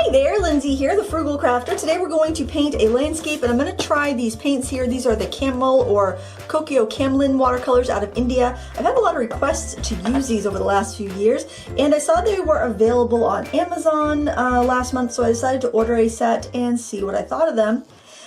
Hi there, Lindsay here, the Frugal Crafter. Today we're going to paint a landscape, and I'm going to try these paints here. These are the Camel or Kokio Camlin watercolors out of India. I've had a lot of requests to use these over the last few years, and I saw they were available on Amazon last month, so I decided to order a set and see what I thought of them.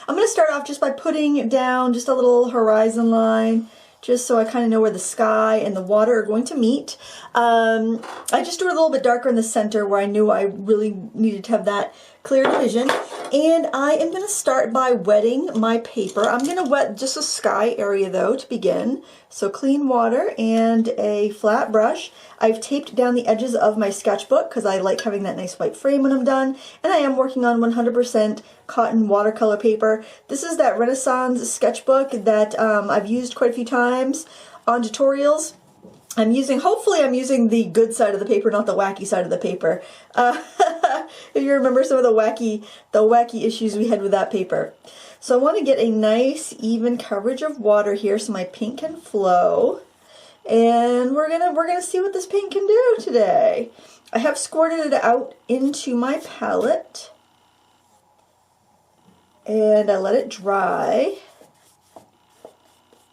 I'm going to start off just by putting down just a little horizon line, just so I kind of know where the sky and the water are going to meet. I just do it a little bit darker in the center where I knew I really needed to have that clear vision. And I am going to start by wetting my paper. I'm going to wet just the sky area though to begin. So clean water and a flat brush. I've taped down the edges of my sketchbook because I like having that nice white frame when I'm done. And I am working on 100% cotton watercolor paper. This is that Renaissance sketchbook that I've used quite a few times on tutorials. Hopefully I'm using the good side of the paper, not the wacky side of the paper. If you remember some of the wacky issues we had with that paper. So I want to get a nice even coverage of water here so my paint can flow. And we're gonna see what this paint can do today. I have squirted it out into my palette. And I let it dry.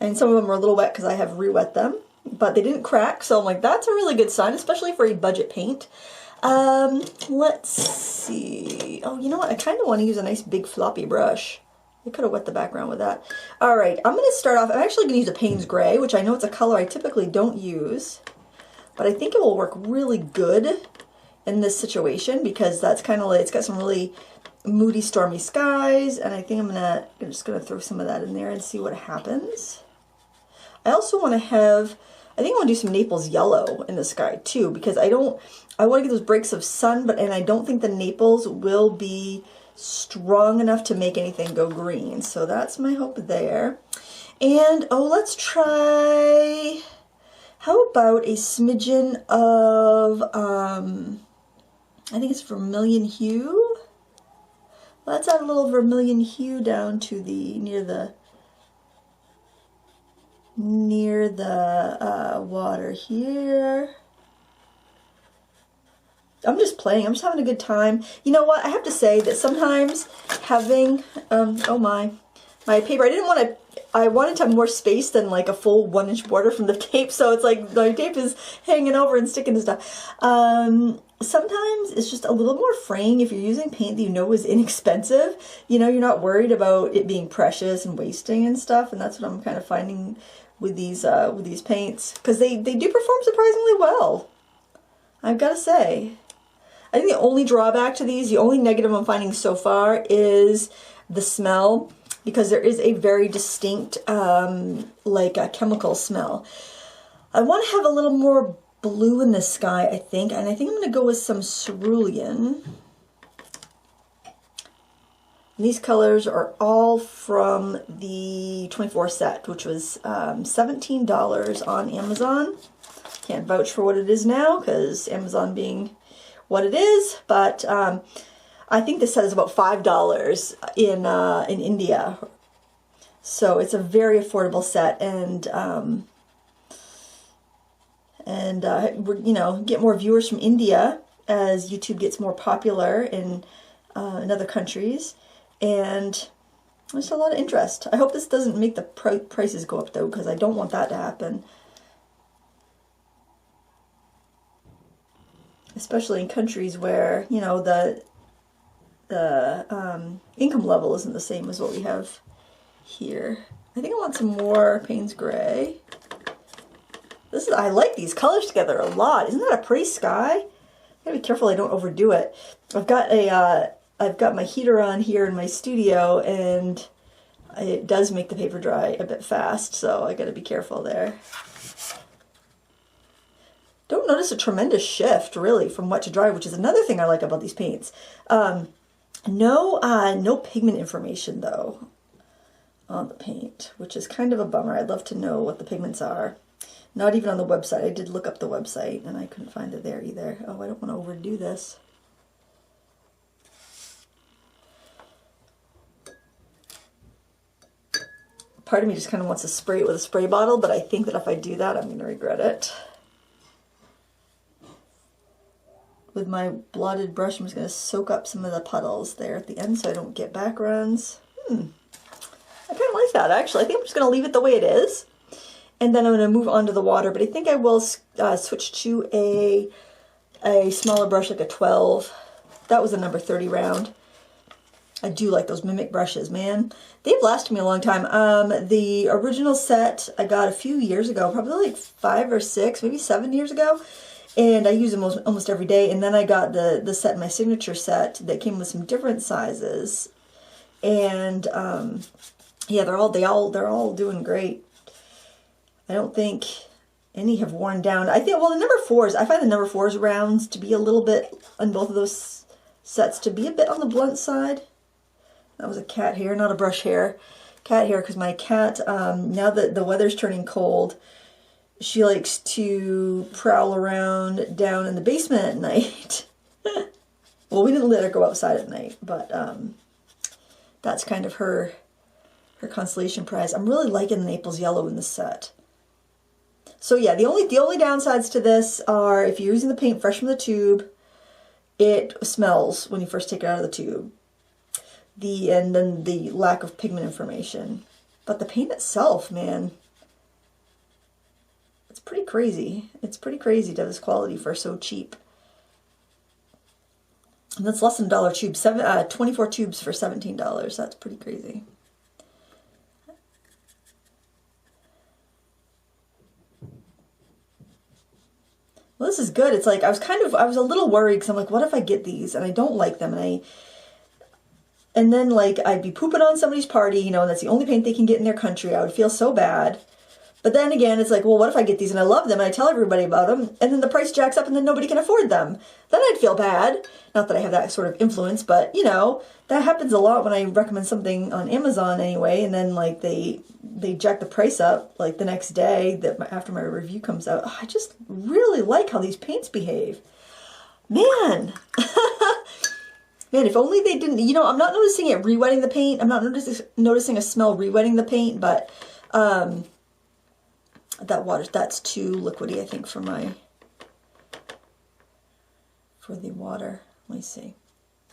And some of them are a little wet because I have re-wet them. But they didn't crack, so I'm like, that's a really good sign, especially for a budget paint. Let's see. Oh, you know what? I kind of want to use a nice big floppy brush. I could have wet the background with that. All right, I'm going to start off. I'm actually going to use a Payne's Gray, which I know it's a color I typically don't use. But I think it will work really good in this situation because that's kind of like, it's got some really moody, stormy skies. And I think I'm just going to throw some of that in there and see what happens. I also want to I think I want to do some Naples yellow in the sky too, because I want to get those breaks of sun, and I don't think the Naples will be strong enough to make anything go green. So that's my hope there. And let's try, how about a smidgen of, I think it's vermilion hue. Let's add a little vermilion hue down to near the water here. I'm just playing. I'm just having a good time. You know what? I have to say that sometimes having, my paper, I wanted to have more space than like a full 1-inch border from the tape. So it's like my tape is hanging over and sticking to stuff. Sometimes it's just a little more fraying if you're using paint that you know is inexpensive. You know, you're not worried about it being precious and wasting and stuff. And that's what I'm kind of finding with these paints, because they do perform surprisingly well, I've got to say. I think the only drawback to these, the only negative I'm finding so far is the smell, because there is a very distinct like a chemical smell. I want to have a little more blue in the sky, I think, and I think I'm going to go with some cerulean. And these colors are all from the 24 set, which was $17 on Amazon. Can't vouch for what it is now, because Amazon being what it is, but I think this set is about $5 in India. So it's a very affordable set, and we're, get more viewers from India as YouTube gets more popular in other countries. And there's a lot of interest. I hope this doesn't make the prices go up though, because I don't want that to happen. Especially in countries where, the income level isn't the same as what we have here. I think I want some more Payne's Gray. I like these colors together a lot. Isn't that a pretty sky? I gotta be careful I don't overdo it. I've got my heater on here in my studio, and it does make the paper dry a bit fast, so I gotta be careful there. Don't notice a tremendous shift, really, from wet to dry, which is another thing I like about these paints. No pigment information, though, on the paint, which is kind of a bummer. I'd love to know what the pigments are. Not even on the website. I did look up the website, and I couldn't find it there either. Oh, I don't want to overdo this. Part of me just kind of wants to spray it with a spray bottle, but I think that if I do that, I'm going to regret it. with my blotted brush, I'm just going to soak up some of the puddles there at the end so I don't get backgrounds. I kind of like that, actually. I think I'm just going to leave it the way it is. And then I'm going to move on to the water, but I think I will switch to a smaller brush, like a 12. That was a number 30 round. I do like those Mimic brushes, man. They've lasted me a long time. The original set I got a few years ago, probably like 5 or 6, maybe 7 years ago. And I use them almost every day. And then I got the set, my signature set, that came with some different sizes. And yeah, they're all doing great. I don't think any have worn down. I think, well, the number 4s, I find the number 4s rounds to be a little bit, on both of those sets, to be a bit on the blunt side. That was a cat hair, not a brush hair. Cat hair, because my cat, now that the weather's turning cold, she likes to prowl around down in the basement at night. Well, we didn't let her go outside at night, but that's kind of her consolation prize. I'm really liking the Naples yellow in this set. So yeah, the only downsides to this are if you're using the paint fresh from the tube, it smells when you first take it out of the tube. And then the lack of pigment information. But the paint itself, man, it's pretty crazy. It's pretty crazy to have this quality for so cheap. And that's less than $1 tube. 24 tubes for $17. That's pretty crazy. Well, this is good. It's like I was a little worried because I'm like, what if I get these and I don't like them, and then like I'd be pooping on somebody's party, you know, and that's the only paint they can get in their country. I would feel so bad. But then again, it's like, well, what if I get these and I love them and I tell everybody about them and then the price jacks up and then nobody can afford them? Then I'd feel bad. Not that I have that sort of influence, but you know, that happens a lot when I recommend something on Amazon anyway, and then like they jack the price up like the next day after my review comes out. Oh, I just really like how these paints behave. Man. Man, if only they didn't, you know, I'm not noticing it re-wetting the paint. I'm not noticing a smell re-wetting the paint, but that's too liquidy, I think, for the water. Let me see.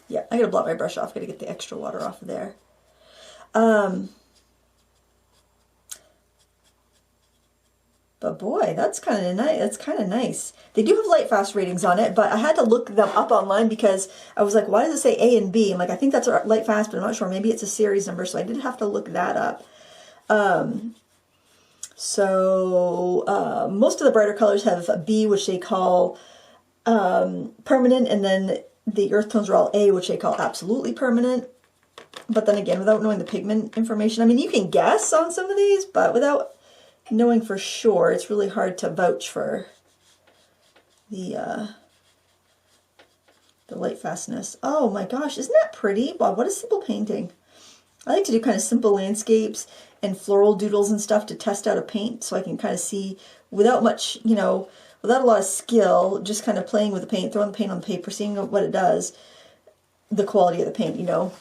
Yeah, I gotta blot my brush off. Gotta get the extra water off of there. But boy, that's kind of nice. That's kind of nice. They do have light fast ratings on it, but I had to look them up online because I was like, why does it say A and B? I'm like, I think that's light fast, but I'm not sure. Maybe it's a series number, so I did have to look that up. Most of the brighter colors have a B, which they call permanent, and then the earth tones are all A, which they call absolutely permanent. But then again, without knowing the pigment information, I mean, you can guess on some of these, but without knowing for sure, it's really hard to vouch for the light fastness. Oh my gosh, isn't that pretty? Wow, what a simple painting. I like to do kind of simple landscapes and floral doodles and stuff to test out a paint so I can kind of see without much, you know, without a lot of skill, just kind of playing with the paint, throwing the paint on the paper, seeing what it does, the quality of the paint, you know.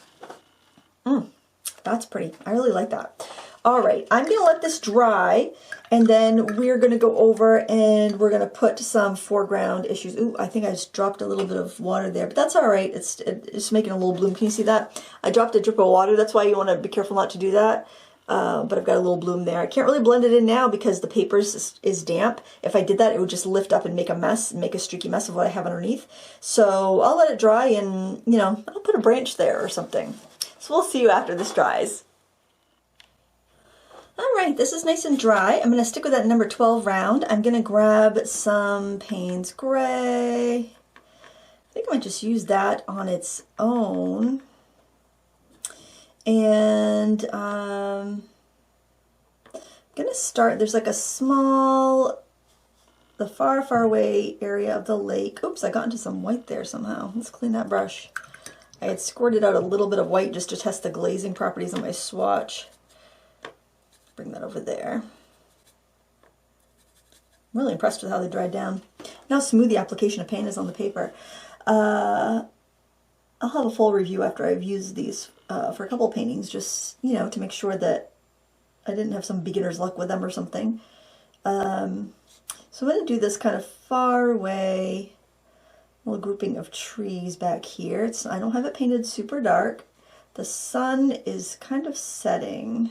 That's pretty. I really like that. All right, I'm going to let this dry, and then we're going to go over and we're going to put some foreground issues. Ooh, I think I just dropped a little bit of water there, but that's all right. It's making a little bloom. Can you see that? I dropped a drip of water. That's why you want to be careful not to do that. But I've got a little bloom there. I can't really blend it in now because the paper is damp. If I did that, it would just lift up and make a mess, make a streaky mess of what I have underneath. So I'll let it dry and, you know, I'll put a branch there or something. So we'll see you after this dries. All right, this is nice and dry. I'm going to stick with that number 12 round. I'm going to grab some Payne's Gray. I think I might just use that on its own. And I'm going to start, there's like a small, the far, far away area of the lake. Oops, I got into some white there somehow. Let's clean that brush. I had squirted out a little bit of white just to test the glazing properties on my swatch. Bring that over there. I'm really impressed with how they dried down. Now how smooth the application of paint is on the paper. I'll have a full review after I've used these for a couple of paintings, just, you know, to make sure that I didn't have some beginner's luck with them or something. So I'm going to do this kind of far away little grouping of trees back here. I don't have it painted super dark. The sun is kind of setting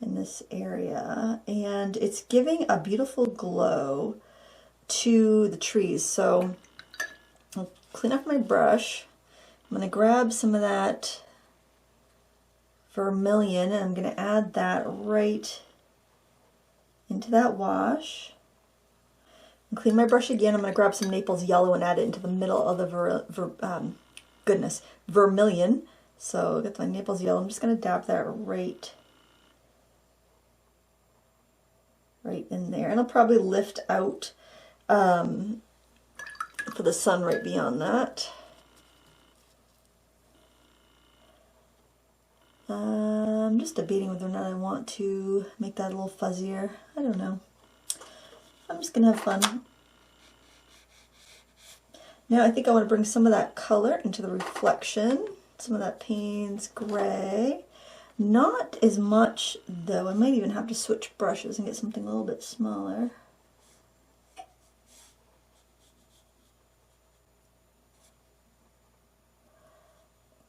in this area, and it's giving a beautiful glow to the trees. So I'll clean up my brush. I'm going to grab some of that vermilion, and I'm going to add that right into that wash. And clean my brush again. I'm going to grab some Naples yellow and add it into the middle of the vermilion. So I got my Naples yellow. I'm just going to dab that right in there, and I'll probably lift out for the sun right beyond that. I'm just debating whether or not I want to make that a little fuzzier. I don't know. I'm just gonna have fun. Now I think I want to bring some of that color into the reflection, some of that Payne's gray. Not as much though. I might even have to switch brushes and get something a little bit smaller.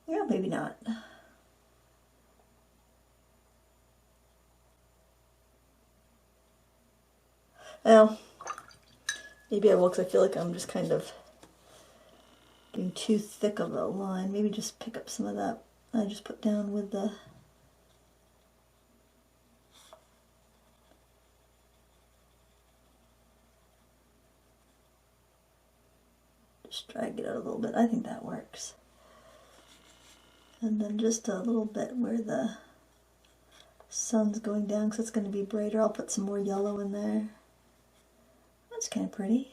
Yeah, maybe not. Well, maybe I will, because I feel like I'm just kind of doing too thick of a line. Maybe just pick up some of that I just put down with the just drag it out a little bit. I think that works. And then just a little bit where the sun's going down, because it's going to be brighter. I'll put some more yellow in there. That's kind of pretty.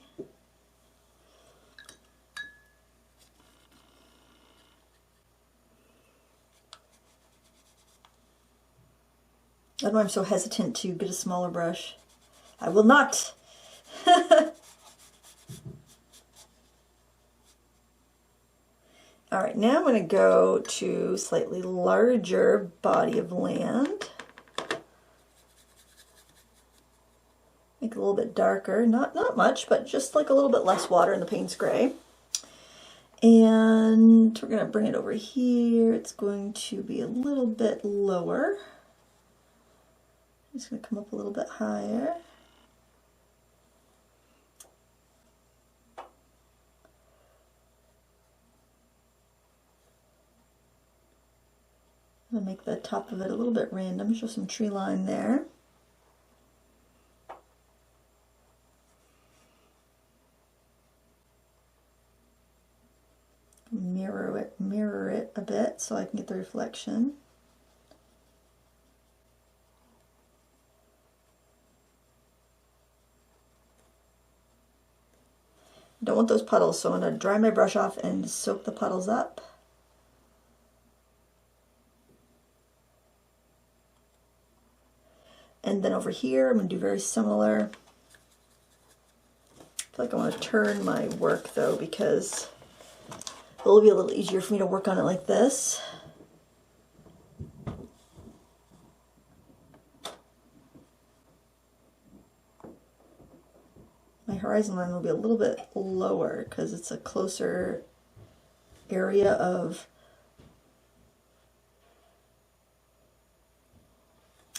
I don't know why I'm so hesitant to get a smaller brush. I will not! Alright, now I'm going to go to slightly larger body of land. Make it a little bit darker. Not much, but just like a little bit less water in the Payne's gray. And we're going to bring it over here. It's going to be a little bit lower. It's going to come up a little bit higher. I'm going to make the top of it a little bit random, show some tree line there. Mirror it a bit so I can get the reflection. Don't want those puddles, so I'm going to dry my brush off and soak the puddles up. And then over here, I'm going to do very similar. I feel like I want to turn my work though, because it'll be a little easier for me to work on it like this. My horizon line will be a little bit lower because it's a closer area of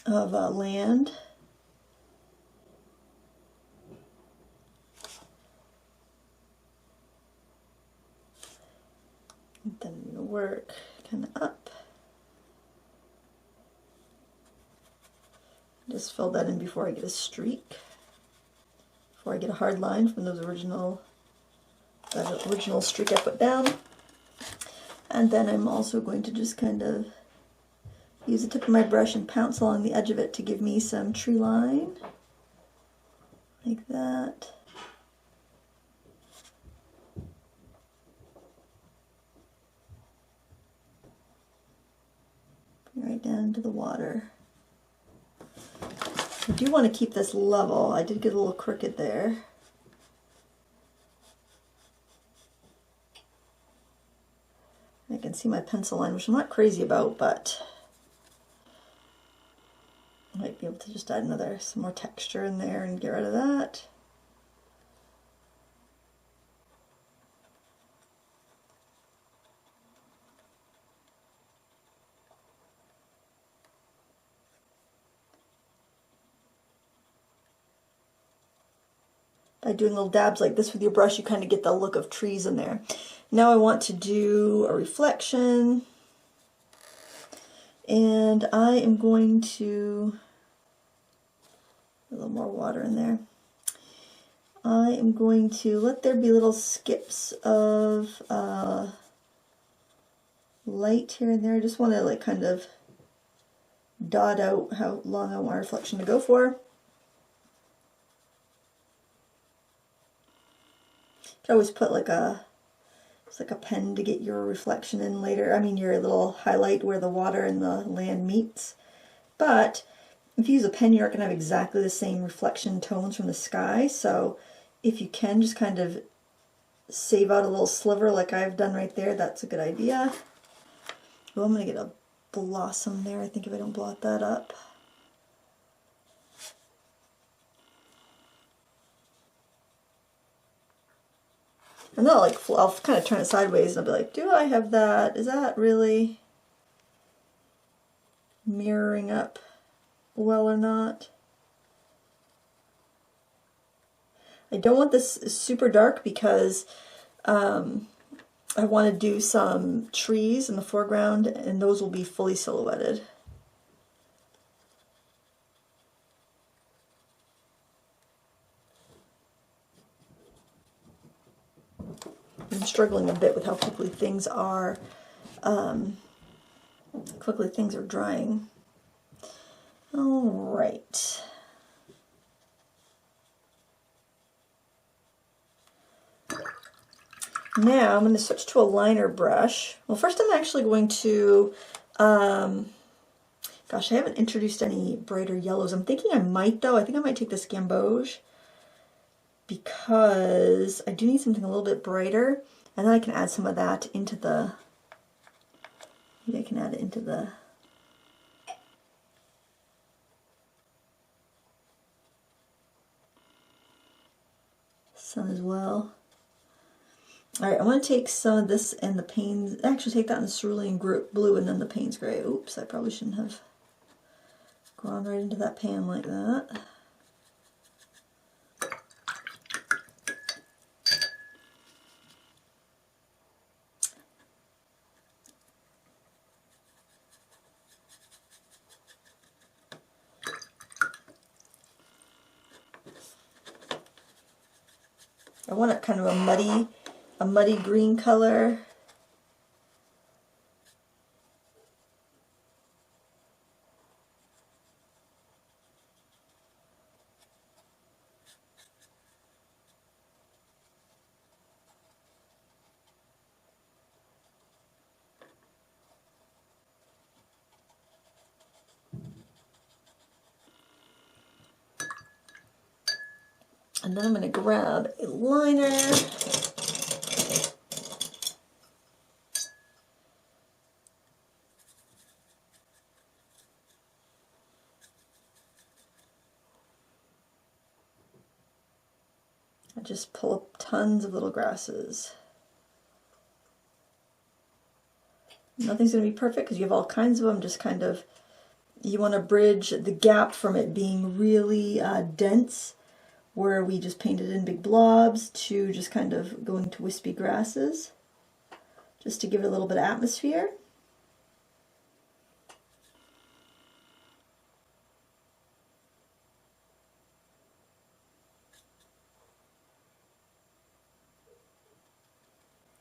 land. And then I'm going to work kind of up. Just fill that in before I get a streak, before I get a hard line from those original streak I put down. And then I'm also going to just kind of use the tip of my brush and pounce along the edge of it to give me some tree line, like that. Bring right down to the water. I do want to keep this level. I did get a little crooked there. I can see my pencil line, which I'm not crazy about, but I might be able to just add some more texture in there and get rid of that. by doing little dabs like this with your brush, you kind of get the look of trees in there. Now I want to do a reflection, and I am going to, a little more water in there. I am going to let there be little skips of light here and there. I just want to like kind of dot out how long I want my reflection to go for. You can always put like it's like a pen to get your reflection in later. I mean your little highlight where the water and the land meets. But if you use a pen, you're not going to have exactly the same reflection tones from the sky. So if you can just kind of save out a little sliver like I've done right there, that's a good idea. Oh, I'm going to get a blossom there, I think, if I don't blot that up. And then I'll kind of turn it sideways and I'll be like, do I have that? Is that really mirroring up well or not? I don't want this super dark because I want to do some trees in the foreground, and those will be fully silhouetted. I'm struggling a bit with how quickly things are drying. All right. Now I'm going to switch to a liner brush. Well, first I'm actually going to, gosh, I haven't introduced any brighter yellows. I'm thinking I might though. I think I might take this gamboge because I do need something a little bit brighter, and then I can add some of that into the, maybe I can add it into the sun as well. Alright, I want to take some of this and the Payne's, actually take that in the cerulean blue and then the Payne's gray. Oops, I probably shouldn't have gone right into that pan like that. I want it kind of a muddy green color. And then I'm going to grab a liner. I just pull up tons of little grasses. Nothing's going to be perfect because you have all kinds of them. Just kind of, you want to bridge the gap from it being really dense, where we just painted in big blobs, to just kind of going to wispy grasses, just to give it a little bit of atmosphere.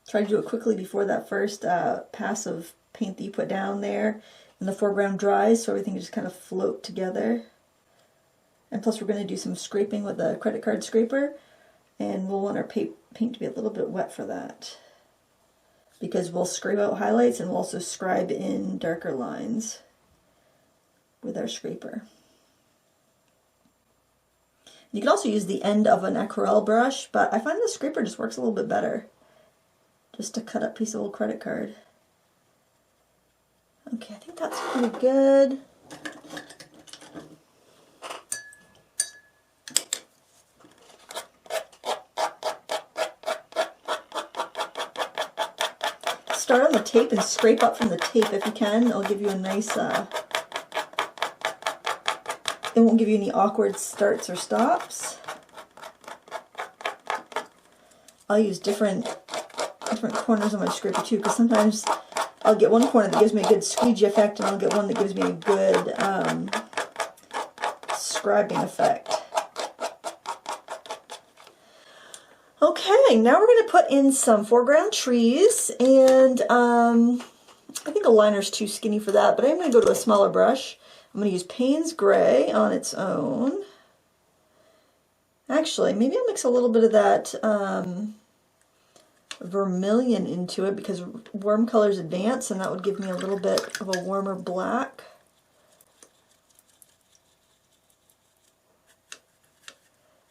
Try to do it quickly before that first pass of paint that you put down there in the foreground dries, so everything just kind of float together. And plus we're going to do some scraping with a credit card scraper, and we'll want our paint to be a little bit wet for that, because we'll scrape out highlights and we'll also scribe in darker lines with our scraper. You can also use the end of an aquarelle brush, but I find the scraper just works a little bit better, just to cut up a piece of old credit card. Okay, I think that's pretty good. Start on the tape and scrape up from the tape if you can. It'll give you a nice, it won't give you any awkward starts or stops. I'll use different corners of my scraper too, because sometimes I'll get one corner that gives me a good squeegee effect, and I'll get one that gives me a good scribing effect. Okay, now we're going to put in some foreground trees, and I think a liner's too skinny for that, but I'm going to go to a smaller brush. I'm going to use Payne's Gray on its own. Actually, maybe I'll mix a little bit of that vermilion into it, because warm colors advance, and that would give me a little bit of a warmer black.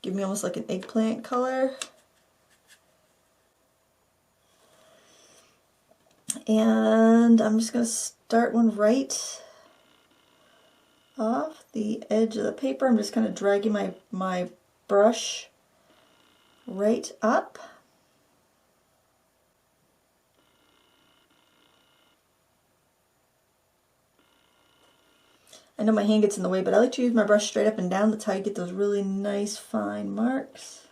Give me almost like an eggplant color. And I'm just going to start one right off the edge of the paper. I'm just kind of dragging my brush right up. I know my hand gets in the way, but I like to use my brush straight up and down. That's how you get those really nice fine marks.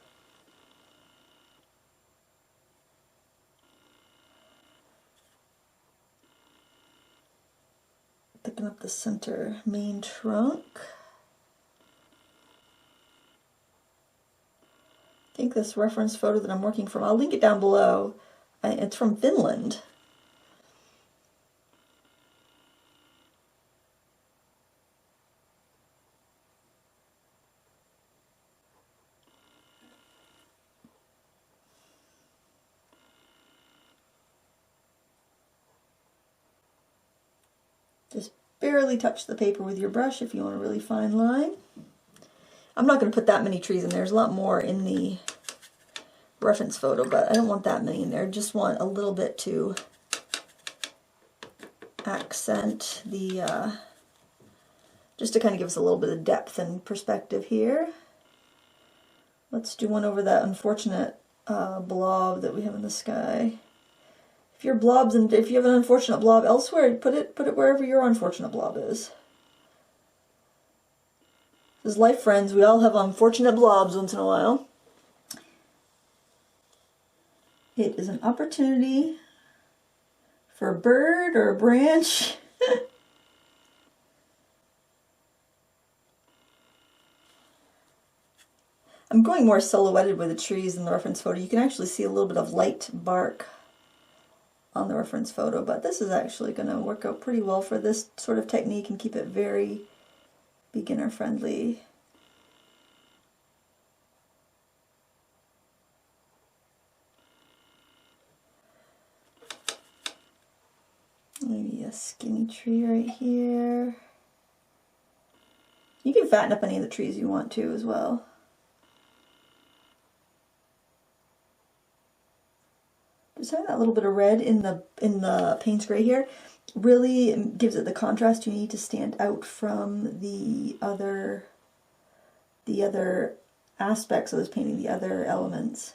Thicken up the center main trunk. I think this reference photo that I'm working from, I'll link it down below. It's from Finland. Just barely touch the paper with your brush if you want a really fine line. I'm not going to put that many trees in there. There's a lot more in the reference photo, but I don't want that many in there. Just want a little bit to accent the, just to kind of give us a little bit of depth and perspective here. Let's do one over that unfortunate blob that we have in the sky. If your blobs, and if you have an unfortunate blob elsewhere, put it wherever your unfortunate blob is. As life friends, we all have unfortunate blobs once in a while. It is an opportunity for a bird or a branch. I'm going more silhouetted with the trees in the reference photo. You can actually see a little bit of light bark on the reference photo, but this is actually going to work out pretty well for this sort of technique and keep it very beginner friendly. Maybe a skinny tree right here. You can fatten up any of the trees you want to as well. Just having that little bit of red in the Payne's Gray here really gives it the contrast you need to stand out from the other aspects of this painting, the other elements.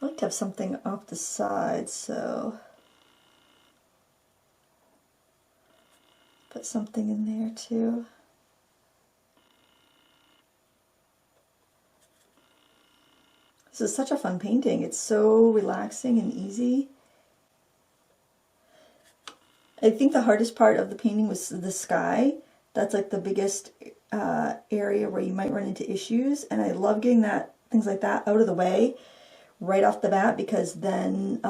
I like to have something off the side, so put something in there too. This is such a fun painting. It's so relaxing and easy. I think the hardest part of the painting was the sky. That's like the biggest area where you might run into issues, and I love getting things like that out of the way right off the bat, because then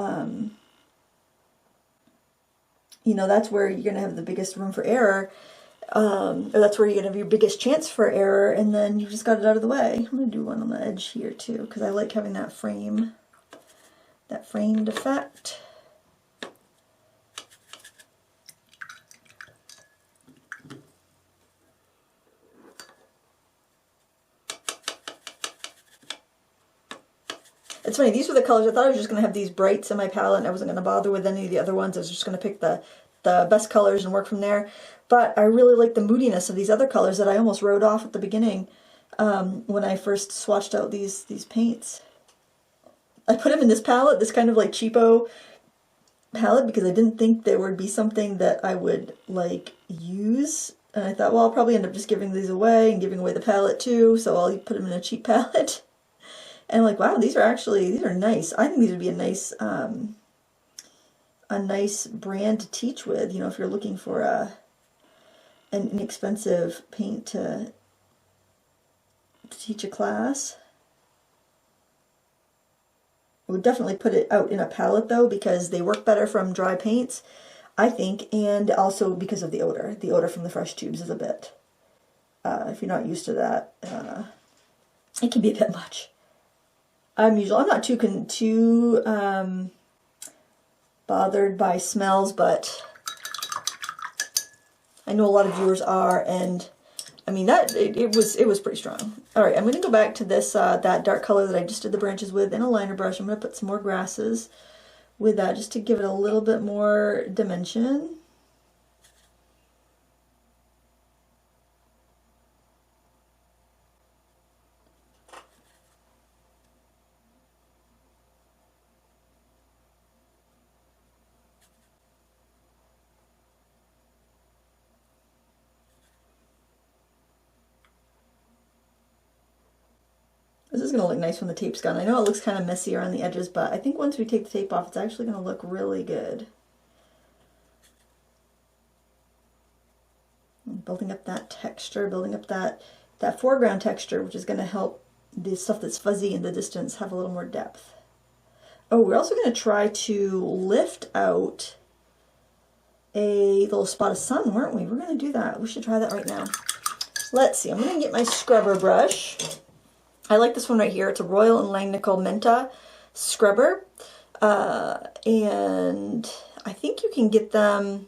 you know, that's where you're going to have the biggest room for error, or that's where you're going to have your biggest chance for error, and then you just got it out of the way. I'm going to do one on the edge here too, because I like having that framed effect. It's funny, these were the colors. I thought I was just going to have these brights in my palette, and I wasn't going to bother with any of the other ones. I was just going to pick the best colors and work from there. But I really like the moodiness of these other colors that I almost wrote off at the beginning when I first swatched out these paints. I put them in this palette, this kind of like cheapo palette because I didn't think there would be something that I would like use. And I thought, well, I'll probably end up just giving these away and giving away the palette too, so I'll put them in a cheap palette. And I'm like, wow, these are nice. I think these would be a nice brand to teach with, you know, if you're looking for an inexpensive paint to teach a class. I would definitely put it out in a palette though, because they work better from dry paints, I think, and also because of the odor. The odor from the fresh tubes is a bit, if you're not used to that, it can be a bit much. I'm not too bothered by smells, but I know a lot of viewers are, and I mean it was pretty strong. All right, I'm going to go back to this that dark color that I just did the branches with in a liner brush. I'm going to put some more grasses with that just to give it a little bit more dimension. This is going to look nice when the tape's gone. I know it looks kind of messy around the edges, but I think once we take the tape off, it's actually going to look really good. And building up that texture, building up that foreground texture, which is going to help the stuff that's fuzzy in the distance have a little more depth. Oh, we're also going to try to lift out a little spot of sun, weren't we? We're going to do that. We should try that right now. Let's see. I'm going to get my scrubber brush. I like this one right here. It's a Royal and Langnickel Menta scrubber. And I think you can get them...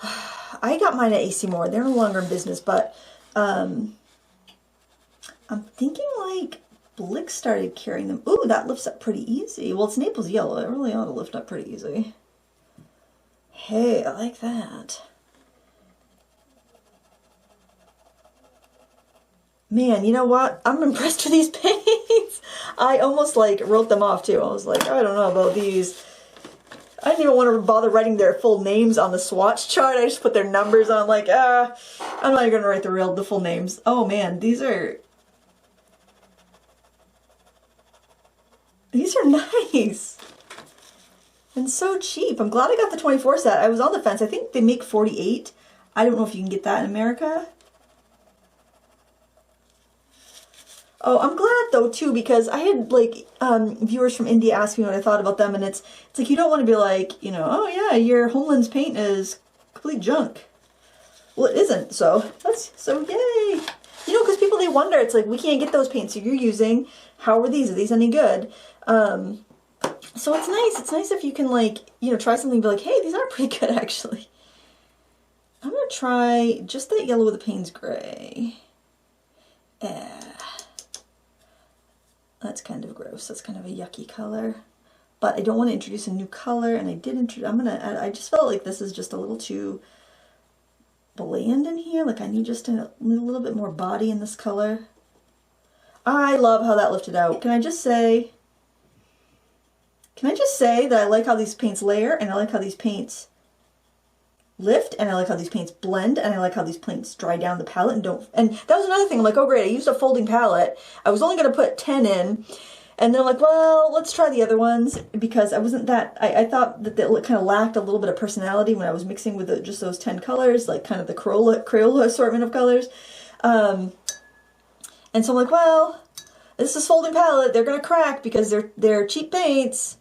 I got mine at AC Moore. They're no longer in business, but I'm thinking like Blick started carrying them. Ooh, that lifts up pretty easy. Well, it's Naples yellow. It really ought to lift up pretty easy. Hey, I like that. Man, you know what? I'm impressed with these paints. I almost like wrote them off too. I was like, I don't know about these. I didn't even want to bother writing their full names on the swatch chart. I just put their numbers on, like, I'm not even going to write the full names. Oh man, these are nice. And so cheap. I'm glad I got the 24 set. I was on the fence. I think they make 48. I don't know if you can get that in America. Oh, I'm glad though too, because I had like viewers from India ask me what I thought about them, and it's like you don't want to be like, you know, oh yeah, your Homeland's paint is complete junk. Well, it isn't, so yay. You know, because people, they wonder, it's like, we can't get those paints you're using. How are these? Are these any good? So it's nice. It's nice if you can, like, you know, try something and be like, hey, these are pretty good actually. I'm gonna try just that yellow with the Payne's Gray. That's kind of gross. That's kind of a yucky color. But I don't want to introduce a new color, and I did introduce, I just felt like this is just a little too bland in here. Like I need just a little bit more body in this color. I love how that lifted out. Can I just say that I like how these paints layer, and I like how these paints lift, and I like how these paints blend, and I like how these paints dry down the palette and don't. And that was another thing. I'm like, oh great, I used a folding palette. I was only going to put 10 in, and then I'm like, well, let's try the other ones, because I wasn't that. I thought that they kind of lacked a little bit of personality when I was mixing with just those 10 colors, like kind of the Crayola assortment of colors. And so I'm like, well, this is folding palette. They're going to crack because they're cheap paints,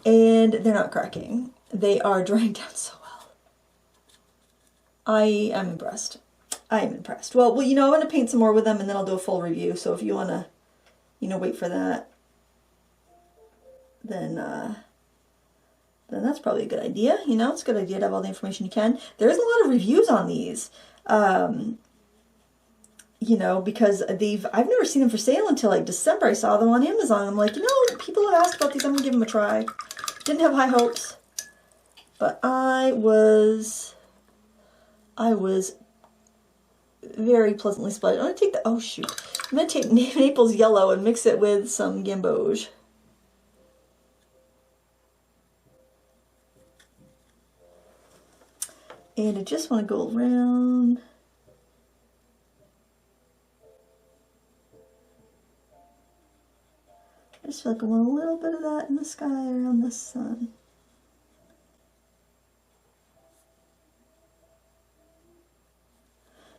and they're not cracking. They are drying down so well. I am impressed. I am impressed. Well, you know, I'm going to paint some more with them, and then I'll do a full review. So if you want to, you know, wait for that, then that's probably a good idea. You know, it's a good idea to have all the information you can. There's a lot of reviews on these, you know, because I've never seen them for sale until like December. I saw them on Amazon. I'm like, you know, people have asked about these. I'm going to give them a try. Didn't have high hopes, but I was very pleasantly surprised. I'm going to take oh shoot. I'm going to take Naples Yellow and mix it with some Gamboge. And I just want to go around. I just feel like I want a little bit of that in the sky around the sun.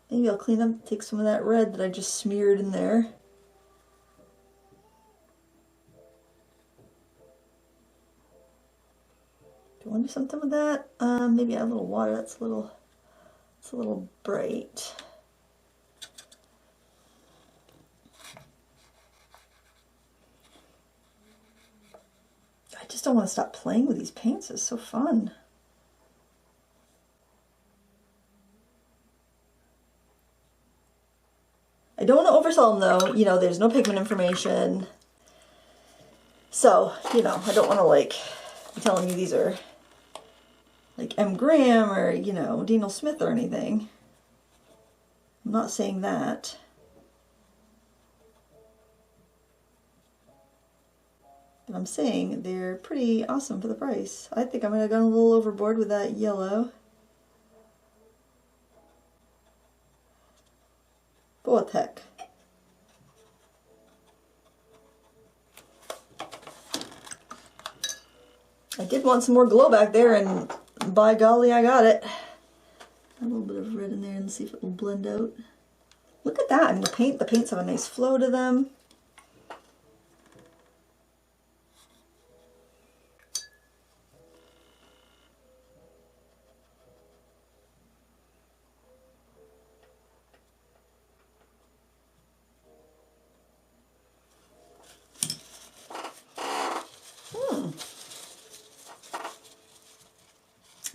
Maybe I'll clean up, take some of that red that I just smeared in there. Do I want to do something with that? Maybe add a little water. It's a little bright. I just don't want to stop playing with these paints. It's so fun. I don't want to oversell them though. You know, there's no pigment information. So, you know, I don't want to like be telling you these are like M. Graham or, you know, Daniel Smith or anything. I'm not saying that. But I'm saying they're pretty awesome for the price. I think I might have gone a little overboard with that yellow. But what the heck. I did want some more glow back there, and by golly, I got it. A little bit of red in there and see if it will blend out. Look at that. I mean, the paints have a nice flow to them.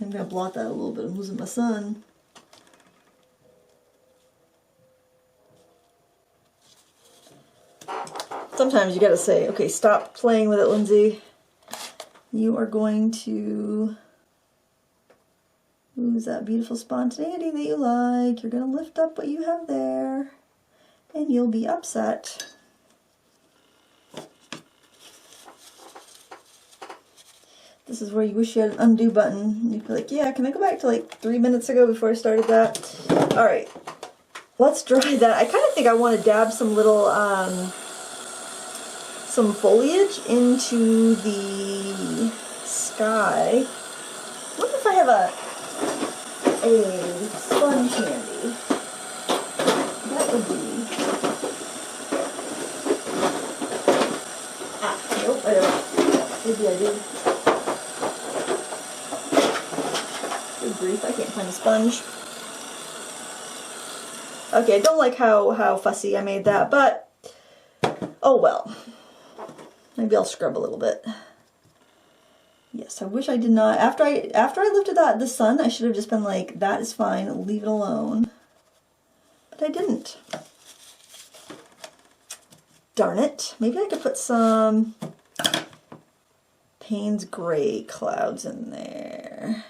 I'm going to blot that a little bit. I'm losing my sun. Sometimes you got to say, okay, stop playing with it, Lindsay. You are going to lose that beautiful spontaneity that you like. You're going to lift up what you have there, and you'll be upset. This is where you wish you had an undo button. You'd be like, yeah, can I go back to like 3 minutes ago before I started that? All right, let's dry that. I kind of think I want to dab some little, some foliage into the sky. I wonder if I have a sponge handy. That would be... Ah, nope, I don't. Maybe I do. Good grief, I can't find a sponge. Okay, I don't like how fussy I made that, but oh well. Maybe I'll scrub a little bit. Yes, I wish I did not. After I lifted the sun, I should have just been like, that is fine, leave it alone. But I didn't. Darn it. Maybe I could put some Payne's Gray clouds in there.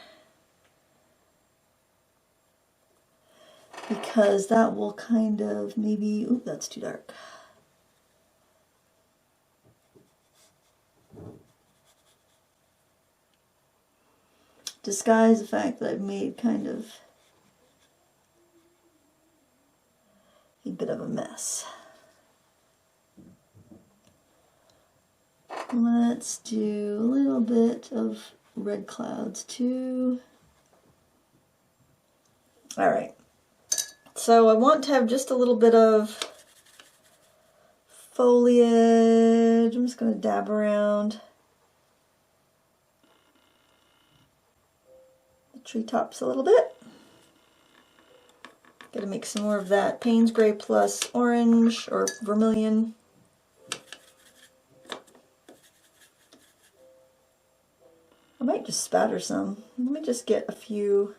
Because that will kind of maybe, oop, that's too dark. Disguise the fact that I've made kind of a bit of a mess. Let's do a little bit of red clouds too. All right. So I want to have just a little bit of foliage. I'm just going to dab around the treetops a little bit. Got to make some more of that Payne's Gray plus orange or vermilion. I might just spatter some. Let me just get a few.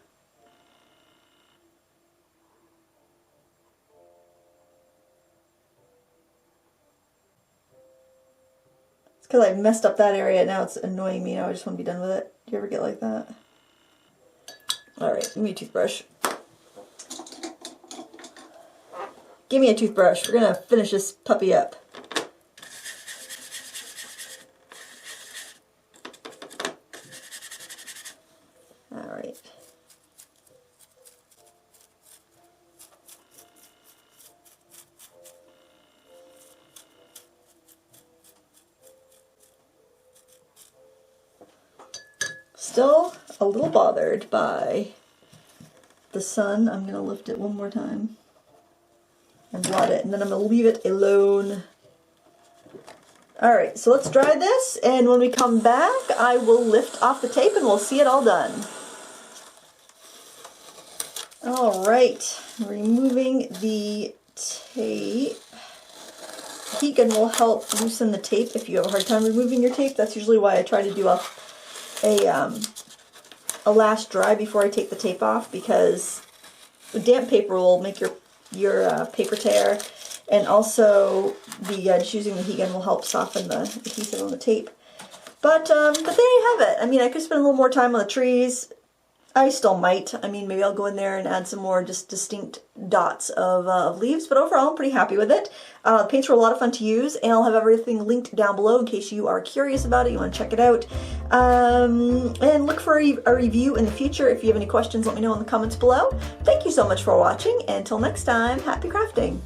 Because I messed up that area, now it's annoying me. Now I just want to be done with it. Do you ever get like that? Alright, give me a toothbrush. Give me a toothbrush. We're going to finish this puppy up. Alright. still a little bothered by the sun. I'm going to lift it one more time and blot it, and then I'm going to leave it alone. Alright, so let's dry this, and when we come back, I will lift off the tape and we'll see it all done. Alright, removing the tape. Heat gun will help loosen the tape if you have a hard time removing your tape. That's usually why I try to do a last dry before I take the tape off, because the damp paper will make your paper tear, and also the just using the heat gun will help soften the adhesive on the tape. But there you have it. I mean, I could spend a little more time on the trees. I still might. I mean, maybe I'll go in there and add some more just distinct dots of leaves, but overall I'm pretty happy with it. The paints were a lot of fun to use, and I'll have everything linked down below in case you are curious about it, you want to check it out. And look for a review in the future. If you have any questions, let me know in the comments below. Thank you so much for watching, and until next time, happy crafting!